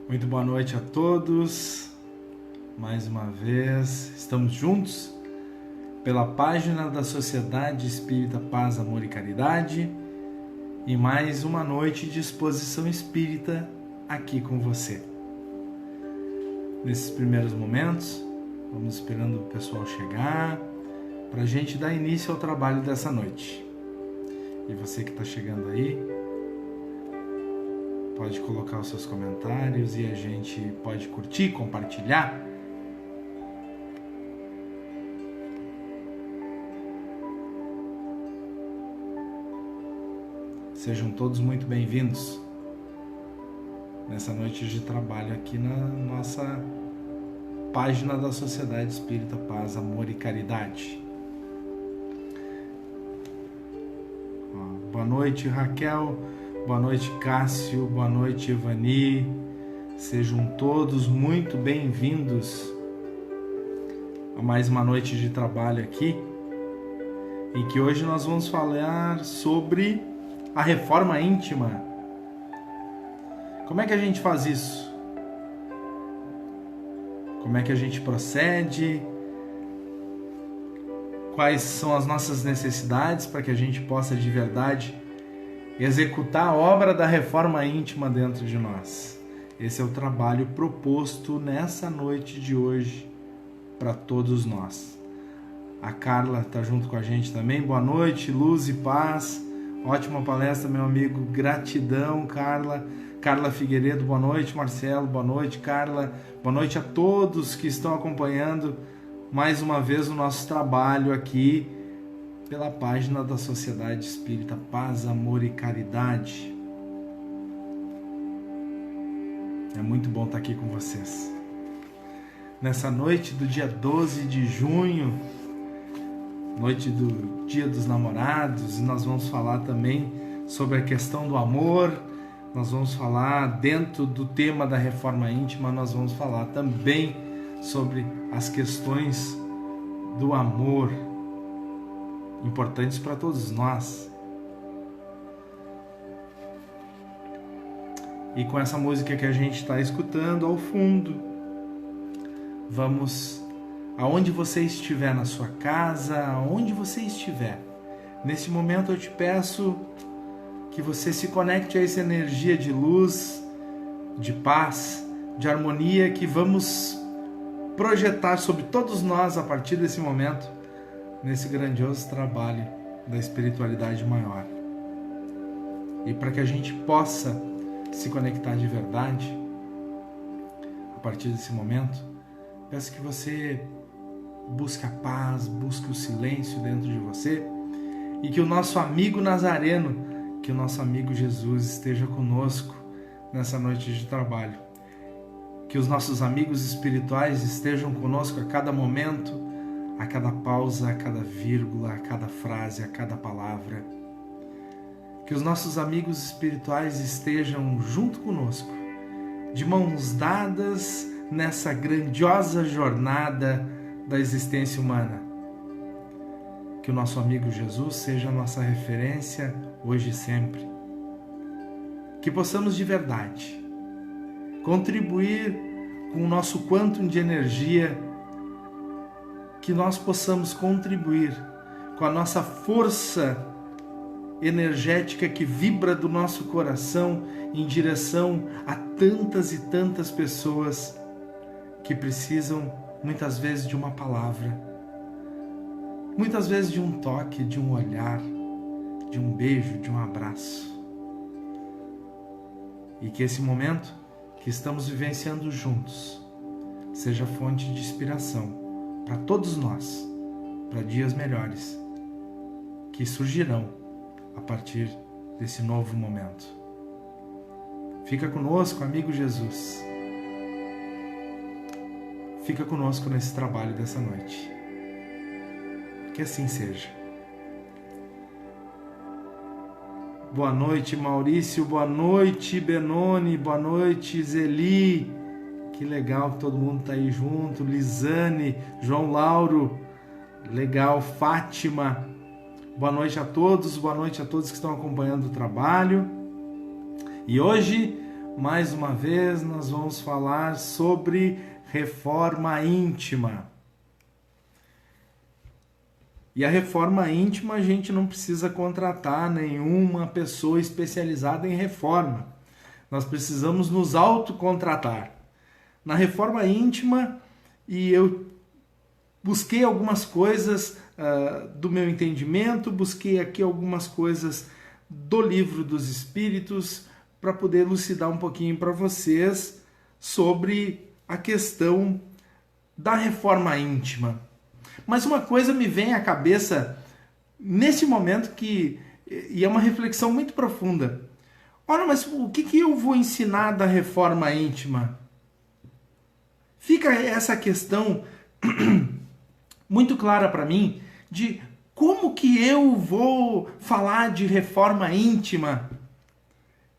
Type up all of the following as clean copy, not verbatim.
Muito boa noite a todos. Mais uma vez, estamos juntos pela página da Sociedade Espírita Paz, Amor e Caridade e mais uma noite de exposição espírita aqui com você. Nesses primeiros momentos, vamos esperando o pessoal chegar para a gente dar início ao trabalho dessa noite. E você que está chegando aí, pode colocar os seus comentários e a gente pode curtir, compartilhar. Sejam todos muito bem-vindos nessa noite de trabalho aqui na nossa página da Sociedade Espírita Paz, Amor e Caridade. Boa noite, Raquel. Boa noite, Cássio. Boa noite, Evani. Sejam todos muito bem-vindos a mais uma noite de trabalho aqui, em que hoje nós vamos falar sobre a reforma íntima. Como é que a gente faz isso? Como é que a gente procede? Quais são as nossas necessidades para que a gente possa de verdade executar a obra da reforma íntima dentro de nós? Esse é o trabalho proposto nessa noite de hoje para todos nós. A Carla está junto com a gente também. Boa noite, luz e paz. Ótima palestra, meu amigo. Gratidão, Carla. Carla Figueiredo, boa noite. Marcelo, boa noite. Carla, boa noite a todos que estão acompanhando mais uma vez o nosso trabalho aqui pela página da Sociedade Espírita Paz, Amor e Caridade. É muito bom estar aqui com vocês. Nessa noite do dia 12 de junho, noite do Dia dos Namorados, e nós vamos falar também sobre a questão do amor. Nós vamos falar, dentro do tema da reforma íntima, nós vamos falar também sobre as questões do amor, importantes para todos nós. E com essa música que a gente está escutando ao fundo, vamos, aonde você estiver, na sua casa, aonde você estiver, nesse momento eu te peço que você se conecte a essa energia de luz, de paz, de harmonia que vamos projetar sobre todos nós a partir desse momento, nesse grandioso trabalho da espiritualidade maior. E para que a gente possa se conectar de verdade, a partir desse momento, peço que você busque a paz, busque o silêncio dentro de você, e que o nosso amigo Nazareno, que o nosso amigo Jesus esteja conosco nessa noite de trabalho. Que os nossos amigos espirituais estejam conosco a cada momento, a cada pausa, a cada vírgula, a cada frase, a cada palavra. Que os nossos amigos espirituais estejam junto conosco, de mãos dadas nessa grandiosa jornada da existência humana. Que o nosso amigo Jesus seja a nossa referência hoje e sempre. Que possamos de verdade contribuir com o nosso quantum de energia, que nós possamos contribuir com a nossa força energética que vibra do nosso coração em direção a tantas e tantas pessoas que precisam muitas vezes de uma palavra, muitas vezes de um toque, de um olhar, de um beijo, de um abraço. E que esse momento que estamos vivenciando juntos seja fonte de inspiração para todos nós, para dias melhores que surgirão a partir desse novo momento. Fica conosco, amigo Jesus. Fica conosco nesse trabalho dessa noite. Que assim seja. Boa noite, Maurício. Boa noite, Benoni. Boa noite, Zeli. Que legal que todo mundo está aí junto. Lisane, João Lauro. Legal, Fátima. Boa noite a todos que estão acompanhando o trabalho. E hoje mais uma vez nós vamos falar sobre reforma íntima. E a reforma íntima, a gente não precisa contratar nenhuma pessoa especializada em reforma. Nós precisamos nos autocontratar. Na reforma íntima, e eu busquei algumas coisas do meu entendimento, busquei aqui algumas coisas do Livro dos Espíritos para poder elucidar um pouquinho para vocês sobre a questão da reforma íntima. Mas uma coisa me vem à cabeça nesse momento e é uma reflexão muito profunda. Ora, mas o que eu vou ensinar da reforma íntima? Fica essa questão muito clara para mim de como que eu vou falar de reforma íntima.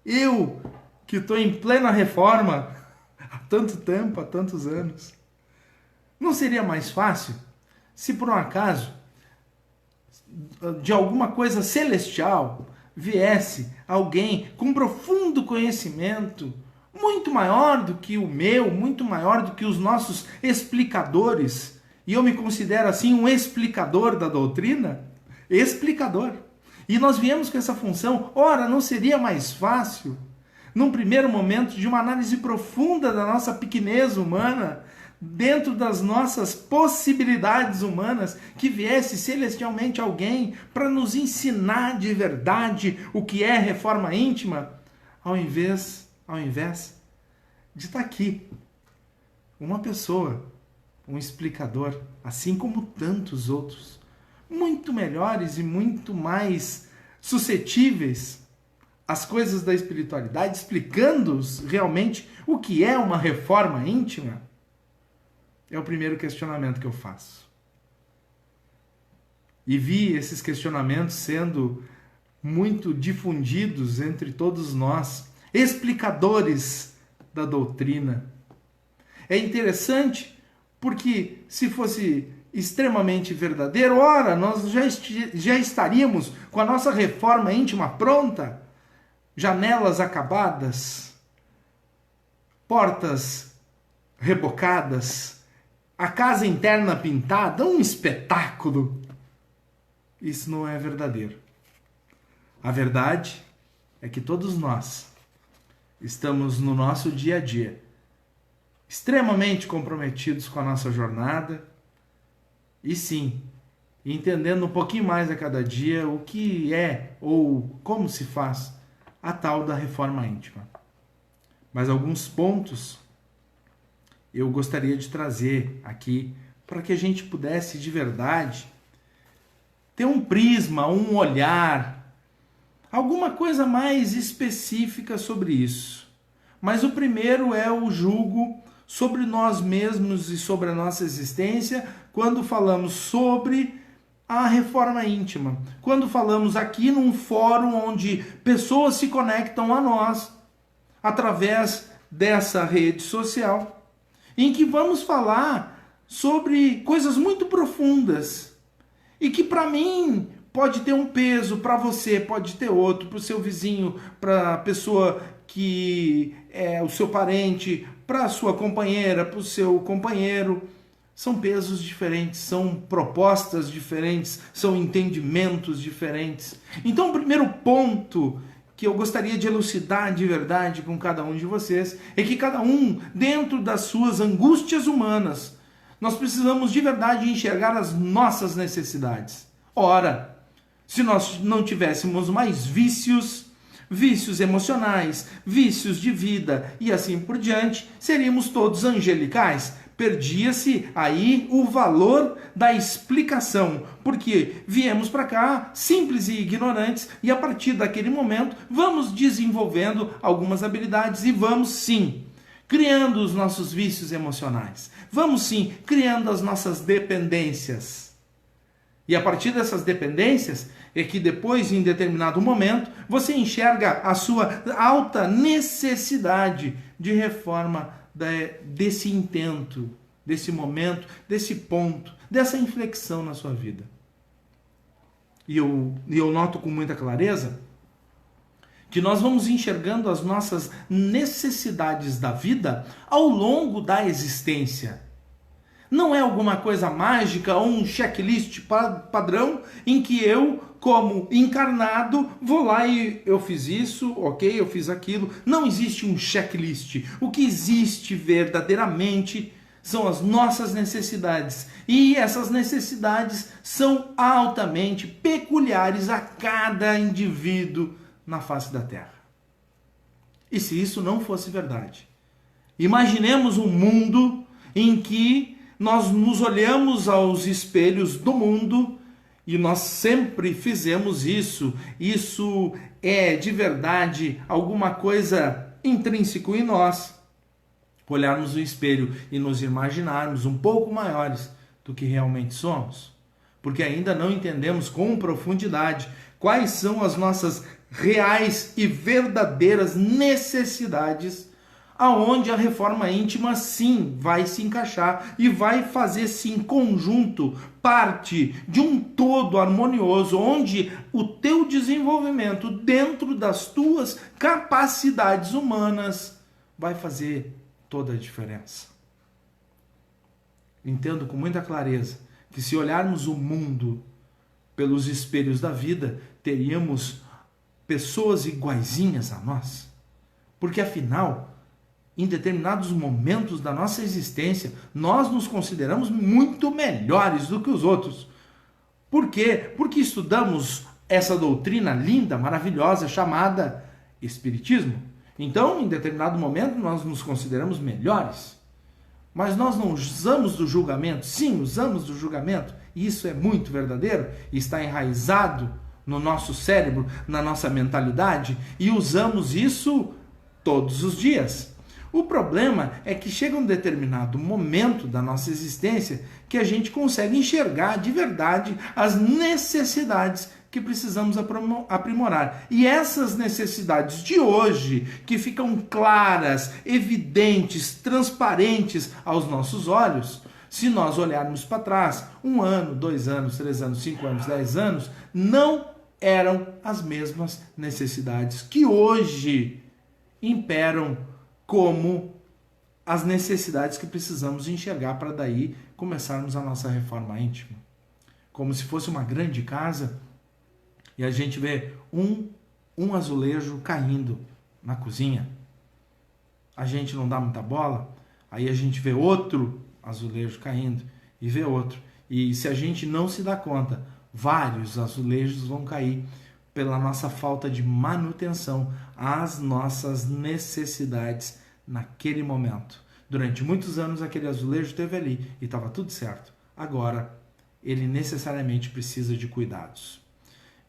Eu, que estou em plena reforma há tanto tempo, há tantos anos. Não seria mais fácil se por um acaso de alguma coisa celestial viesse alguém com profundo conhecimento, muito maior do que o meu, muito maior do que os nossos explicadores, e eu me considero assim um explicador da doutrina? Explicador. E nós viemos com essa função. Ora, não seria mais fácil, num primeiro momento de uma análise profunda da nossa pequenez humana, dentro das nossas possibilidades humanas, que viesse celestialmente alguém para nos ensinar de verdade o que é reforma íntima, ao invés de estar aqui uma pessoa, um explicador, assim como tantos outros, muito melhores e muito mais suscetíveis às coisas da espiritualidade, explicando-os realmente o que é uma reforma íntima. É o primeiro questionamento que eu faço. E vi esses questionamentos sendo muito difundidos entre todos nós, explicadores da doutrina. É interessante porque se fosse extremamente verdadeiro, ora, nós já estaríamos com a nossa reforma íntima pronta, janelas acabadas, portas rebocadas, a casa interna pintada, um espetáculo. Isso não é verdadeiro. A verdade é que todos nós estamos no nosso dia a dia extremamente comprometidos com a nossa jornada e sim, entendendo um pouquinho mais a cada dia o que é ou como se faz a tal da reforma íntima. Mas alguns pontos eu gostaria de trazer aqui para que a gente pudesse de verdade ter um prisma, um olhar, alguma coisa mais específica sobre isso. Mas o primeiro é o julgo sobre nós mesmos e sobre a nossa existência quando falamos sobre a reforma íntima. Quando falamos aqui num fórum onde pessoas se conectam a nós através dessa rede social, em que vamos falar sobre coisas muito profundas e que para mim pode ter um peso, para você pode ter outro, para o seu vizinho, para a pessoa que é o seu parente, para a sua companheira, para o seu companheiro. São pesos diferentes, são propostas diferentes, são entendimentos diferentes. Então, o primeiro ponto que eu gostaria de elucidar de verdade com cada um de vocês é que cada um, dentro das suas angústias humanas, nós precisamos de verdade enxergar as nossas necessidades. Ora, se nós não tivéssemos mais vícios emocionais, vícios de vida e assim por diante, seríamos todos angelicais. Perdia-se aí o valor da explicação, porque viemos para cá simples e ignorantes e a partir daquele momento vamos desenvolvendo algumas habilidades e vamos sim criando os nossos vícios emocionais, vamos sim criando as nossas dependências. E a partir dessas dependências é que depois, em determinado momento, você enxerga a sua alta necessidade de reforma desse intento, desse momento, desse ponto, dessa inflexão na sua vida. E eu noto com muita clareza que nós vamos enxergando as nossas necessidades da vida ao longo da existência. Não é alguma coisa mágica ou um checklist padrão em que eu, como encarnado, vou lá e eu fiz isso, ok, eu fiz aquilo. Não existe um checklist. O que existe verdadeiramente são as nossas necessidades. E essas necessidades são altamente peculiares a cada indivíduo na face da Terra. E se isso não fosse verdade? Imaginemos um mundo em que nós nos olhamos aos espelhos do mundo e nós sempre fizemos isso. Isso é de verdade alguma coisa intrínseco em nós. Olharmos no espelho e nos imaginarmos um pouco maiores do que realmente somos. Porque ainda não entendemos com profundidade quais são as nossas reais e verdadeiras necessidades, aonde a reforma íntima sim vai se encaixar e vai fazer sim conjunto, parte de um todo harmonioso, onde o teu desenvolvimento dentro das tuas capacidades humanas vai fazer toda a diferença. Entendo com muita clareza que se olharmos o mundo pelos espelhos da vida, teríamos pessoas iguaizinhas a nós. Porque afinal, em determinados momentos da nossa existência, nós nos consideramos muito melhores do que os outros. Por quê? Porque estudamos essa doutrina linda, maravilhosa, chamada Espiritismo. Então, em determinado momento, nós nos consideramos melhores. Mas nós não usamos do julgamento? Sim, usamos do julgamento. E isso é muito verdadeiro. Está enraizado no nosso cérebro, na nossa mentalidade. E usamos isso todos os dias. O problema é que chega um determinado momento da nossa existência que a gente consegue enxergar de verdade as necessidades que precisamos aprimorar. E essas necessidades de hoje, que ficam claras, evidentes, transparentes aos nossos olhos, se nós olharmos para trás, 1 ano, 2 anos, 3 anos, 5 anos, 10 anos, não eram as mesmas necessidades que hoje imperam como as necessidades que precisamos enxergar para daí começarmos a nossa reforma íntima. Como se fosse uma grande casa e a gente vê um azulejo caindo na cozinha. A gente não dá muita bola, aí a gente vê outro azulejo caindo e vê outro. E se a gente não se dá conta, vários azulejos vão cair pela nossa falta de manutenção às nossas necessidades naquele momento. Durante muitos anos aquele azulejo esteve ali e estava tudo certo. Agora ele necessariamente precisa de cuidados.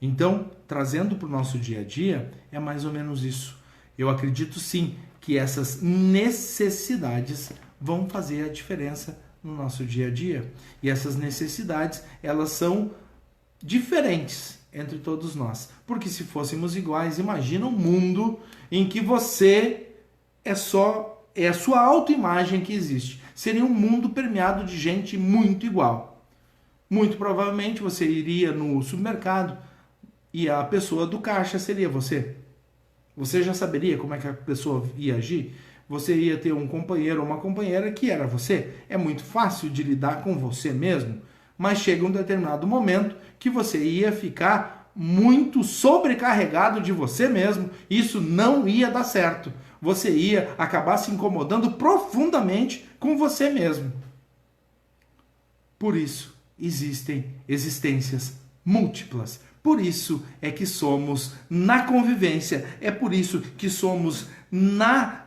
Então, trazendo para o nosso dia a dia, é mais ou menos isso. Eu acredito sim que essas necessidades vão fazer a diferença no nosso dia a dia. E essas necessidades, elas são diferentes entre todos nós. Porque se fôssemos iguais, imagina um mundo em que você é a sua autoimagem que existe. Seria um mundo permeado de gente muito igual. Muito provavelmente você iria no supermercado e a pessoa do caixa seria você. Você já saberia como é que a pessoa ia agir? Você ia ter um companheiro ou uma companheira que era você. É muito fácil de lidar com você mesmo, mas chega um determinado momento que você ia ficar muito sobrecarregado de você mesmo. Isso não ia dar certo. Você ia acabar se incomodando profundamente com você mesmo. Por isso, existem existências múltiplas. Por isso é que somos na convivência, é por isso que somos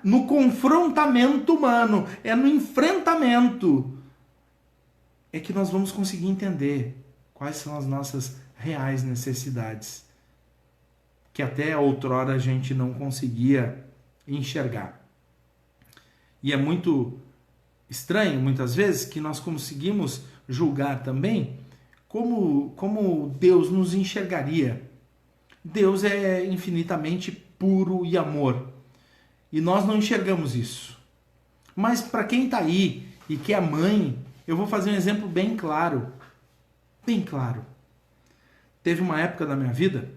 no confrontamento humano, é no enfrentamento. É que nós vamos conseguir entender quais são as nossas reais necessidades, que até outrora a gente não conseguia enxergar. E é muito estranho, muitas vezes, que nós conseguimos julgar também como Deus nos enxergaria. Deus é infinitamente puro e amor. E nós não enxergamos isso. Mas para quem está aí e que é mãe, eu vou fazer um exemplo bem claro. Bem claro. Teve uma época da minha vida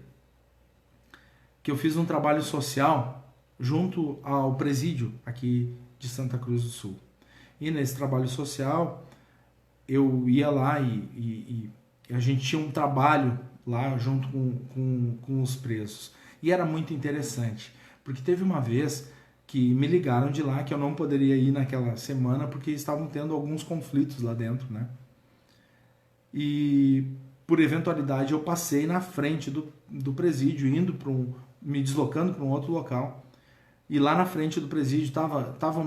que eu fiz um trabalho social junto ao presídio aqui de Santa Cruz do Sul. E nesse trabalho social, eu ia lá e a gente tinha um trabalho lá junto com os presos. E era muito interessante, porque teve uma vez que me ligaram de lá que eu não poderia ir naquela semana porque estavam tendo alguns conflitos lá dentro, né? E por eventualidade eu passei na frente do presídio, me deslocando para um outro local. E lá na frente do presídio tava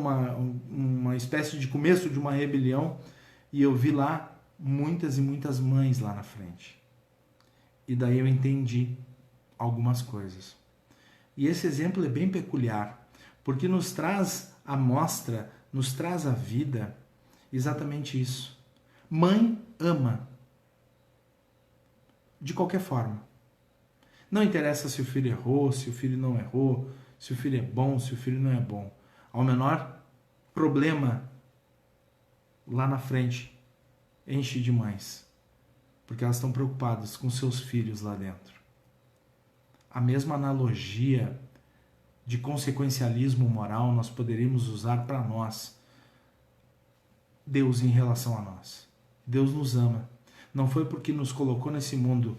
uma espécie de começo de uma rebelião, e eu vi lá muitas e muitas mães lá na frente. E daí eu entendi algumas coisas. E esse exemplo é bem peculiar, porque nos traz a mostra, nos traz a vida, exatamente isso. Mãe ama. De qualquer forma. Não interessa se o filho errou, se o filho não errou, se o filho é bom, se o filho não é bom. Ao menor problema lá na frente, enche de mães, porque elas estão preocupadas com seus filhos lá dentro. A mesma analogia de consequencialismo moral nós poderíamos usar para nós. Deus em relação a nós. Deus nos ama. Não foi porque nos colocou nesse mundo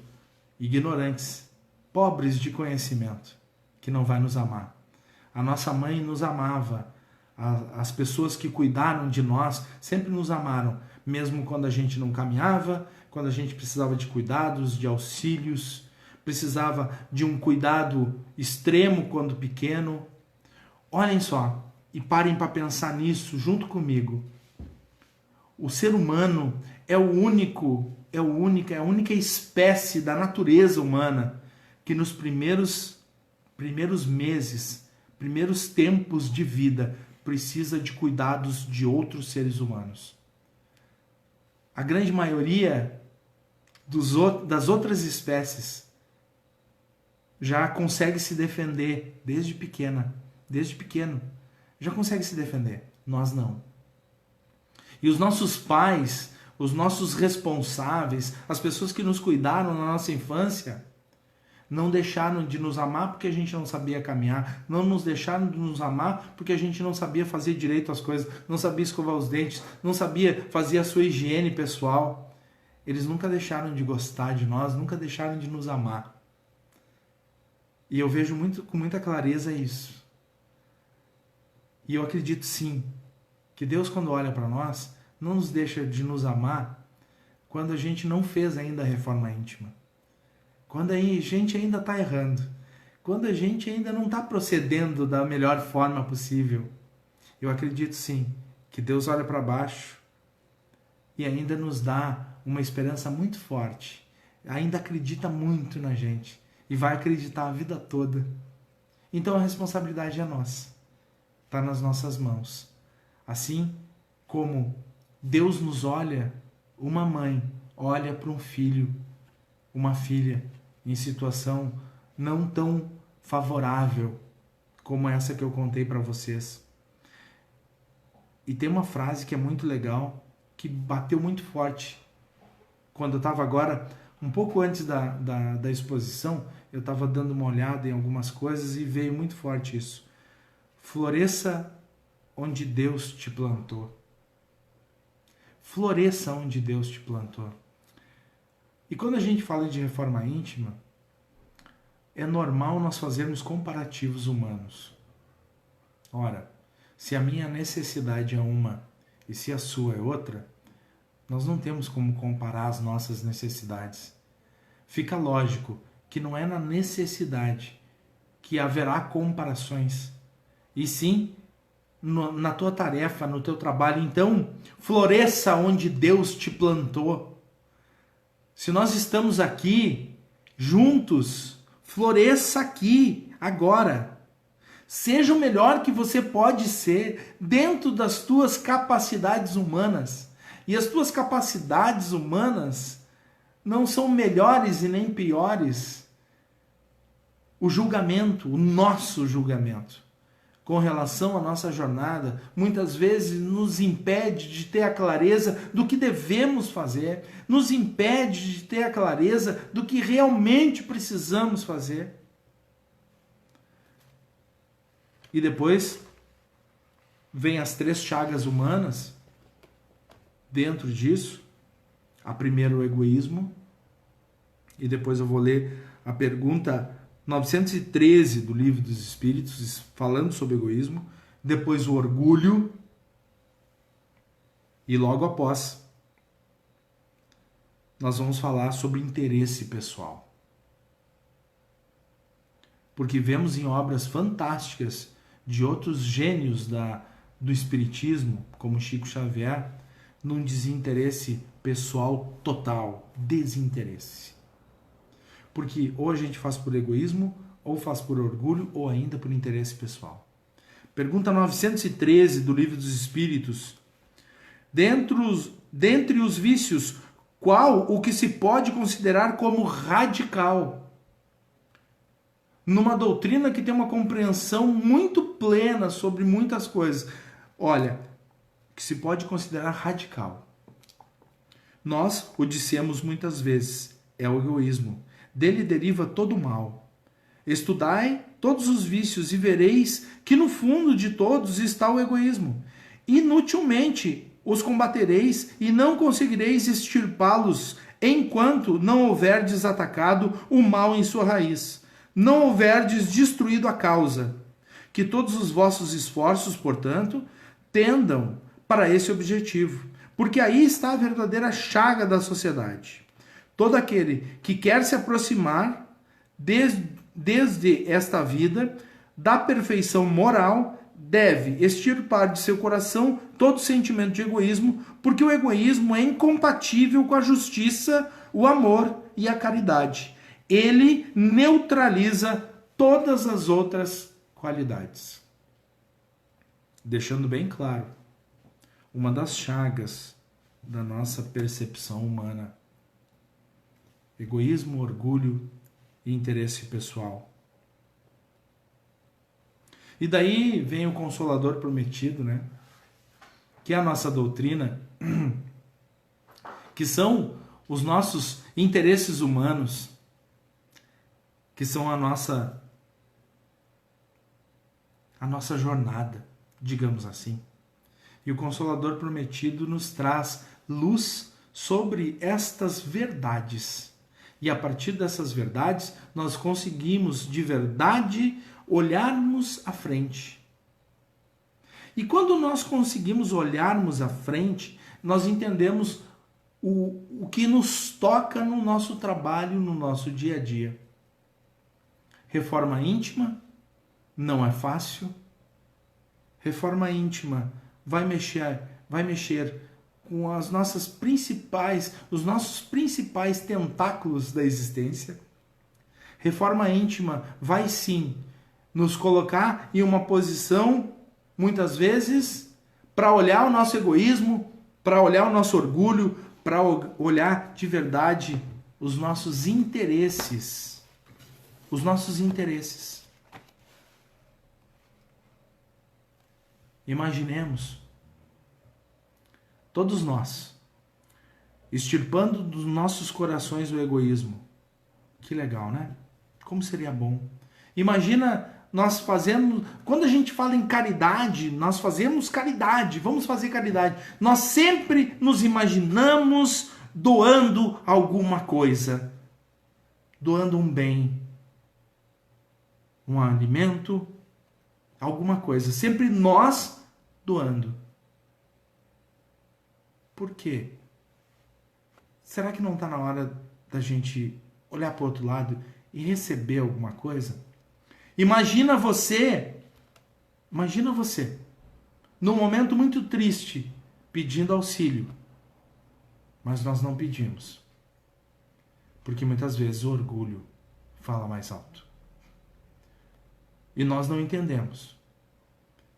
ignorantes, pobres de conhecimento, que não vai nos amar. A nossa mãe nos amava. As pessoas que cuidaram de nós sempre nos amaram, mesmo quando a gente não caminhava, quando a gente precisava de cuidados, de auxílios, precisava de um cuidado extremo quando pequeno. Olhem só, e parem para pensar nisso junto comigo. O ser humano é a única espécie da natureza humana que nos primeiros meses, primeiros tempos de vida, precisa de cuidados de outros seres humanos. A grande maioria das outras espécies já consegue se defender desde pequeno. Já consegue se defender. Nós não. E os nossos pais, os nossos responsáveis, as pessoas que nos cuidaram na nossa infância, não deixaram de nos amar porque a gente não sabia caminhar, não nos deixaram de nos amar porque a gente não sabia fazer direito as coisas, não sabia escovar os dentes, não sabia fazer a sua higiene pessoal. Eles nunca deixaram de gostar de nós, nunca deixaram de nos amar. E eu vejo com muita clareza isso. E eu acredito sim, que Deus, quando olha para nós, não nos deixa de nos amar quando a gente não fez ainda a reforma íntima. Quando a gente ainda está errando. Quando a gente ainda não está procedendo da melhor forma possível. Eu acredito sim que Deus olha para baixo e ainda nos dá uma esperança muito forte. Ainda acredita muito na gente. E vai acreditar a vida toda. Então a responsabilidade é nossa. Está nas nossas mãos. Assim como Deus nos olha, uma mãe olha para um filho, uma filha, em situação não tão favorável como essa que eu contei para vocês. E tem uma frase que é muito legal, que bateu muito forte. Quando eu estava agora, um pouco antes da exposição, eu estava dando uma olhada em algumas coisas e veio muito forte isso. Floresça onde Deus te plantou. Floresça onde Deus te plantou. E quando a gente fala de reforma íntima, é normal nós fazermos comparativos humanos. Ora, se a minha necessidade é uma e se a sua é outra, nós não temos como comparar as nossas necessidades. Fica lógico que não é na necessidade que haverá comparações, e sim na tua tarefa, no teu trabalho. Então, floresça onde Deus te plantou. Se nós estamos aqui juntos, floresça aqui, agora. Seja o melhor que você pode ser dentro das tuas capacidades humanas. E as tuas capacidades humanas não são melhores e nem piores. O julgamento, o nosso julgamento, com relação à nossa jornada, muitas vezes nos impede de ter a clareza do que devemos fazer, nos impede de ter a clareza do que realmente precisamos fazer. E depois vem as 3 chagas humanas dentro disso. A primeira, o egoísmo. E depois eu vou ler a pergunta 913 do Livro dos Espíritos, falando sobre egoísmo. Depois o orgulho. E logo após, nós vamos falar sobre interesse pessoal. Porque vemos em obras fantásticas de outros gênios do Espiritismo, como Chico Xavier, num desinteresse pessoal total, desinteresse. Porque ou a gente faz por egoísmo, ou faz por orgulho, ou ainda por interesse pessoal. Pergunta 913 do Livro dos Espíritos. Dentre os vícios, qual o que se pode considerar como radical? Numa doutrina que tem uma compreensão muito plena sobre muitas coisas. Olha, que se pode considerar radical. Nós o dissemos muitas vezes, é o egoísmo. Dele deriva todo o mal. Estudai todos os vícios e vereis que no fundo de todos está o egoísmo. Inutilmente os combatereis e não conseguireis extirpá-los enquanto não houverdes atacado o mal em sua raiz, não houverdes destruído a causa. Que todos os vossos esforços, portanto, tendam para esse objetivo, porque aí está a verdadeira chaga da sociedade. Todo aquele que quer se aproximar desde esta vida da perfeição moral deve extirpar de seu coração todo sentimento de egoísmo, porque o egoísmo é incompatível com a justiça, o amor e a caridade. Ele neutraliza todas as outras qualidades. Deixando bem claro, uma das chagas da nossa percepção humana: egoísmo, orgulho e interesse pessoal. E daí vem o Consolador Prometido, né? Que é a nossa doutrina, que são os nossos interesses humanos, que são a nossa jornada, digamos assim. E o Consolador Prometido nos traz luz sobre estas verdades. E a partir dessas verdades, nós conseguimos de verdade olharmos à frente. E quando nós conseguimos olharmos à frente, nós entendemos o que nos toca no nosso trabalho, no nosso dia a dia. Reforma íntima não é fácil. Reforma íntima vai mexer com os nossos principais tentáculos da existência. Reforma íntima vai sim nos colocar em uma posição, muitas vezes, para olhar o nosso egoísmo, para olhar o nosso orgulho, para olhar de verdade os nossos interesses. Os nossos interesses. Imaginemos, todos nós, extirpando dos nossos corações o egoísmo. Que legal, né? Como seria bom. Imagina nós fazendo, quando a gente fala em caridade, nós fazemos caridade, vamos fazer caridade. Nós sempre nos imaginamos doando alguma coisa, doando um bem, um alimento, alguma coisa. Sempre nós doando. Por quê? Será que não está na hora da gente olhar para o outro lado e receber alguma coisa? Imagina você, num momento muito triste, pedindo auxílio. Mas nós não pedimos. Porque muitas vezes o orgulho fala mais alto. E nós não entendemos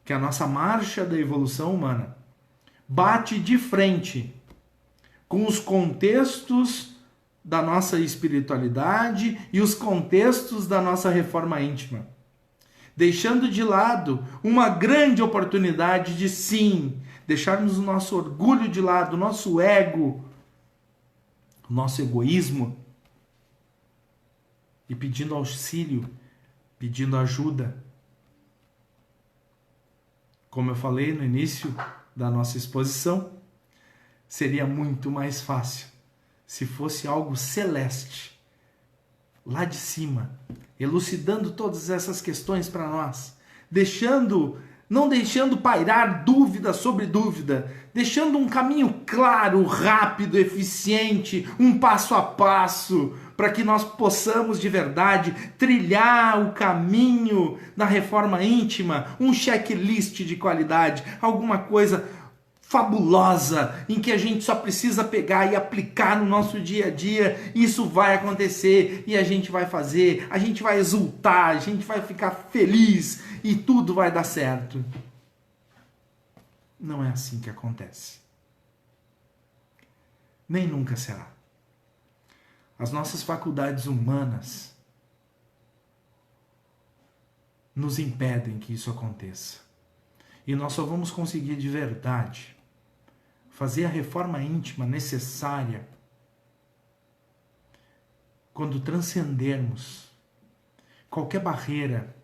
que a nossa marcha da evolução humana bate de frente com os contextos da nossa espiritualidade e os contextos da nossa reforma íntima, deixando de lado uma grande oportunidade de sim, deixarmos o nosso orgulho de lado, o nosso ego, o nosso egoísmo, e pedindo auxílio, pedindo ajuda. Como eu falei no início da nossa exposição, seria muito mais fácil se fosse algo celeste, lá de cima, elucidando todas essas questões para nós, não deixando pairar dúvida sobre dúvida, deixando um caminho claro, rápido, eficiente, um passo a passo, para que nós possamos de verdade trilhar o caminho da reforma íntima, um checklist de qualidade, alguma coisa fabulosa, em que a gente só precisa pegar e aplicar no nosso dia a dia. Isso vai acontecer e a gente vai fazer, a gente vai exultar, a gente vai ficar feliz e tudo vai dar certo. Não é assim que acontece. Nem nunca será. As nossas faculdades humanas nos impedem que isso aconteça. E nós só vamos conseguir de verdade fazer a reforma íntima necessária quando transcendermos qualquer barreira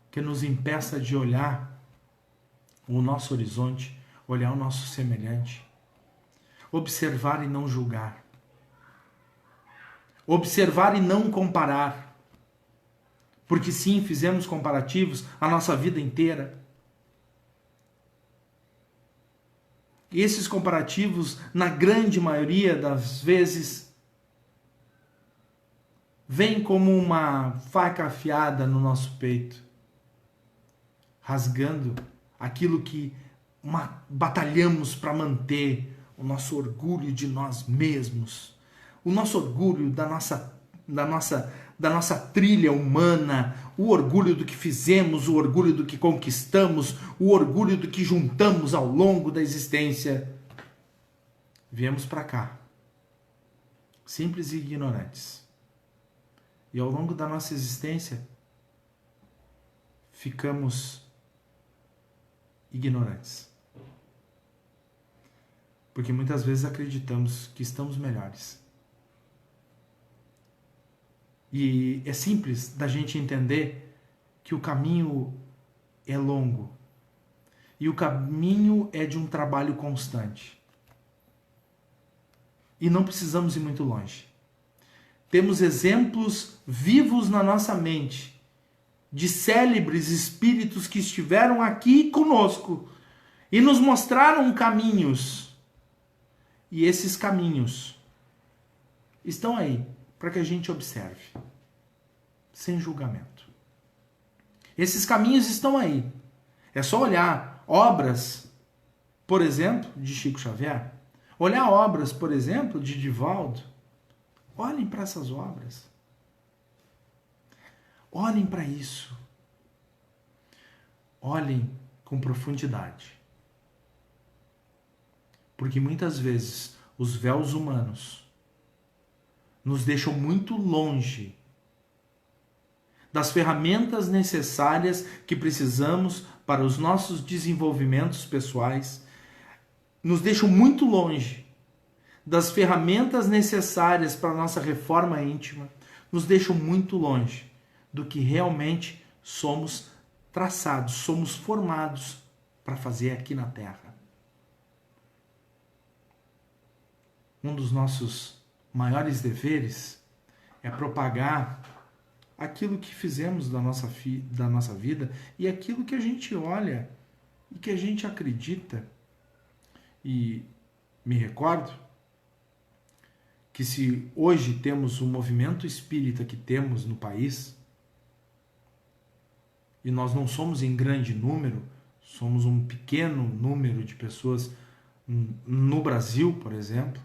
que nos impeça de olhar o nosso horizonte, olhar o nosso semelhante, observar e não julgar, observar e não comparar, porque sim, fizemos comparativos a nossa vida inteira. E esses comparativos, na grande maioria das vezes, vêm como uma faca afiada no nosso peito, rasgando aquilo que batalhamos para manter, o nosso orgulho de nós mesmos, o nosso orgulho da nossa trilha humana, o orgulho do que fizemos, o orgulho do que conquistamos, o orgulho do que juntamos ao longo da existência. Viemos para cá, simples e ignorantes. E ao longo da nossa existência, ficamos ignorantes. Porque muitas vezes acreditamos que estamos melhores. E é simples da gente entender que o caminho é longo. E o caminho é de um trabalho constante. E não precisamos ir muito longe. Temos exemplos vivos na nossa mente de célebres espíritos que estiveram aqui conosco e nos mostraram caminhos. E esses caminhos estão aí para que a gente observe, sem julgamento. Esses caminhos estão aí. É só olhar obras, por exemplo, de Chico Xavier, olhar obras, por exemplo, de Divaldo. Olhem para essas obras. Olhem para isso. Olhem com profundidade. Porque muitas vezes os véus humanos nos deixam muito longe das ferramentas necessárias que precisamos para os nossos desenvolvimentos pessoais, nos deixam muito longe das ferramentas necessárias para a nossa reforma íntima, nos deixam muito longe do que realmente somos traçados, somos formados para fazer aqui na Terra. Um dos nossos maiores deveres é propagar aquilo que fizemos da nossa vida e aquilo que a gente olha e que a gente acredita. E me recordo que se hoje temos o movimento espírita que temos no país, e nós não somos em grande número, somos um pequeno número de pessoas no Brasil, por exemplo,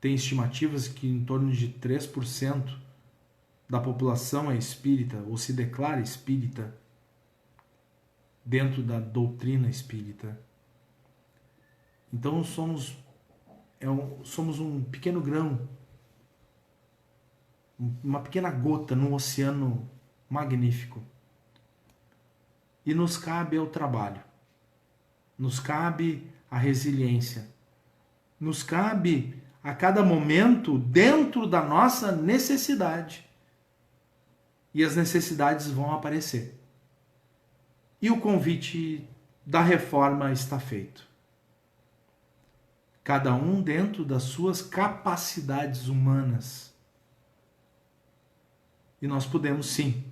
tem estimativas que em torno de 3% da população é espírita ou se declara espírita dentro da doutrina espírita. Então somos um pequeno grão, uma pequena gota num oceano magnífico. E nos cabe o trabalho, nos cabe a resiliência, nos cabe a cada momento dentro da nossa necessidade. E as necessidades vão aparecer. e o convite da reforma está feito. Cada um dentro das suas capacidades humanas. E nós podemos sim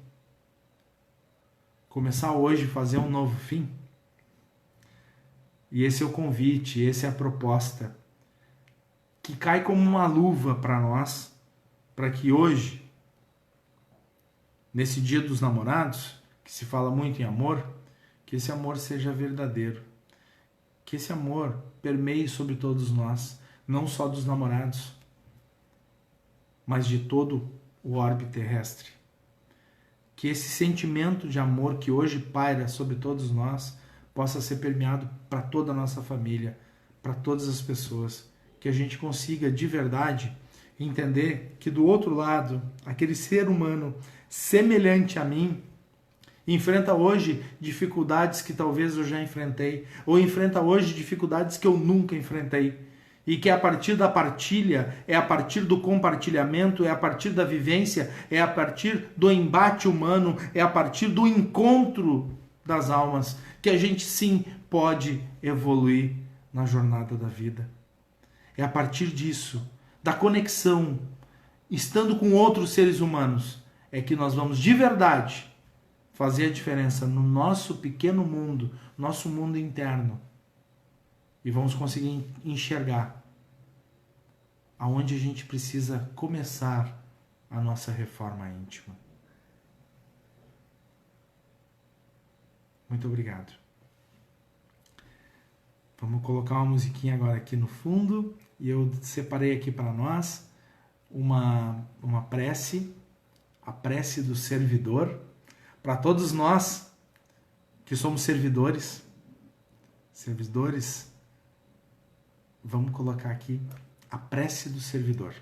começar hoje a fazer um novo fim. E esse é o convite, essa é a proposta que cai como uma luva para nós, para que hoje, nesse Dia dos Namorados, que se fala muito em amor, que esse amor seja verdadeiro. Que esse amor permeie sobre todos nós, não só dos namorados, mas de todo o orbe terrestre. Que esse sentimento de amor que hoje paira sobre todos nós possa ser permeado para toda a nossa família, para todas as pessoas. Que a gente consiga de verdade entender que do outro lado, aquele ser humano semelhante a mim, enfrenta hoje dificuldades que talvez eu já enfrentei, ou enfrenta hoje dificuldades que eu nunca enfrentei. E que a partir da partilha, é a partir do compartilhamento, é a partir da vivência, é a partir do embate humano, é a partir do encontro das almas, que a gente sim pode evoluir na jornada da vida. É a partir disso, da conexão, estando com outros seres humanos, é que nós vamos de verdade fazer a diferença no nosso pequeno mundo, nosso mundo interno. E vamos conseguir enxergar aonde a gente precisa começar a nossa reforma íntima. Muito obrigado. Vamos colocar uma musiquinha agora aqui no fundo e eu separei aqui para nós uma prece, a prece do servidor, para todos nós que somos servidores, vamos colocar aqui a prece do servidor.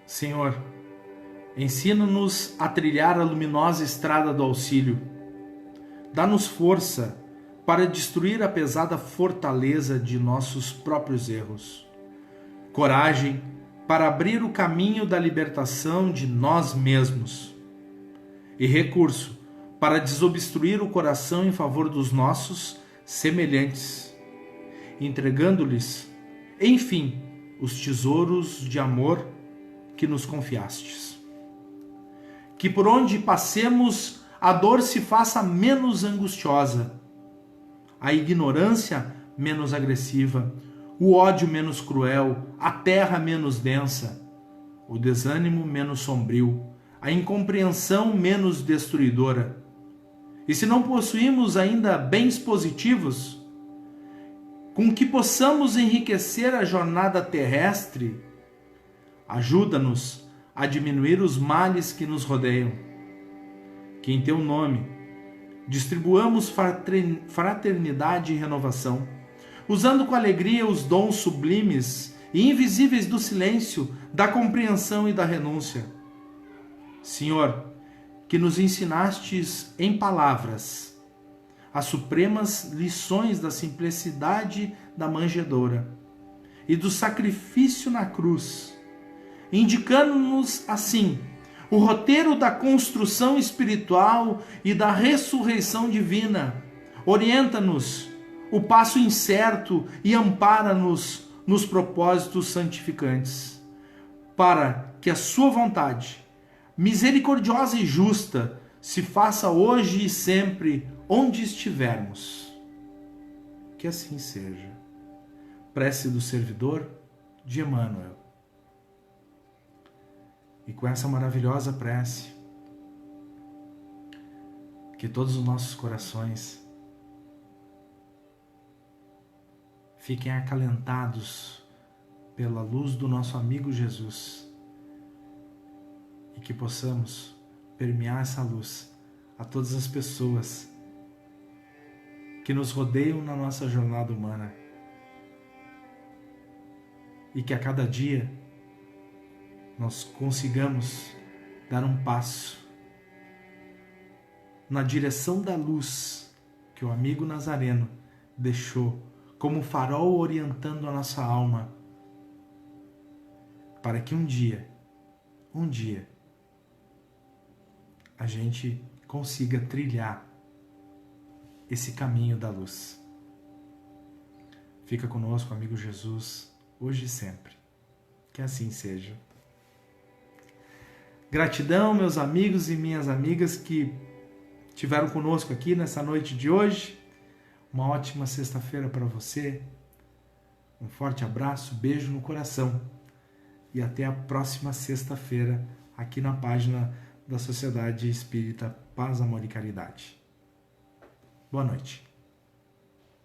Senhor, ensina-nos a trilhar a luminosa estrada do auxílio. Dá-nos força para destruir a pesada fortaleza de nossos próprios erros. Coragem para abrir o caminho da libertação de nós mesmos. E recurso para desobstruir o coração em favor dos nossos semelhantes, entregando-lhes, enfim, os tesouros de amor que nos confiastes. Que por onde passemos a dor se faça menos angustiosa, a ignorância menos agressiva, o ódio menos cruel, a terra menos densa, o desânimo menos sombrio, a incompreensão menos destruidora. E se não possuímos ainda bens positivos, com que possamos enriquecer a jornada terrestre, ajuda-nos a diminuir os males que nos rodeiam. Que em teu nome distribuamos fraternidade e renovação, usando com alegria os dons sublimes e invisíveis do silêncio, da compreensão e da renúncia. Senhor, que nos ensinastes em palavras as supremas lições da simplicidade da manjedoura e do sacrifício na cruz, indicando-nos assim o roteiro da construção espiritual e da ressurreição divina. Orienta-nos o passo incerto e ampara-nos nos propósitos santificantes, para que a sua vontade, misericordiosa e justa, se faça hoje e sempre onde estivermos. Que assim seja. Prece do servidor de Emmanuel. E com essa maravilhosa prece, que todos os nossos corações fiquem acalentados pela luz do nosso amigo Jesus e que possamos permear essa luz a todas as pessoas que nos rodeiam na nossa jornada humana e que a cada dia nós consigamos dar um passo na direção da luz que o amigo Nazareno deixou como farol orientando a nossa alma para que um dia, a gente consiga trilhar esse caminho da luz. Fica conosco, amigo Jesus, hoje e sempre. Que assim seja. Gratidão, meus amigos e minhas amigas que estiveram conosco aqui nessa noite de hoje. Uma ótima sexta-feira para você. Um forte abraço, beijo no coração. E até a próxima sexta-feira aqui na página da Sociedade Espírita Paz, Amor e Caridade. Boa noite.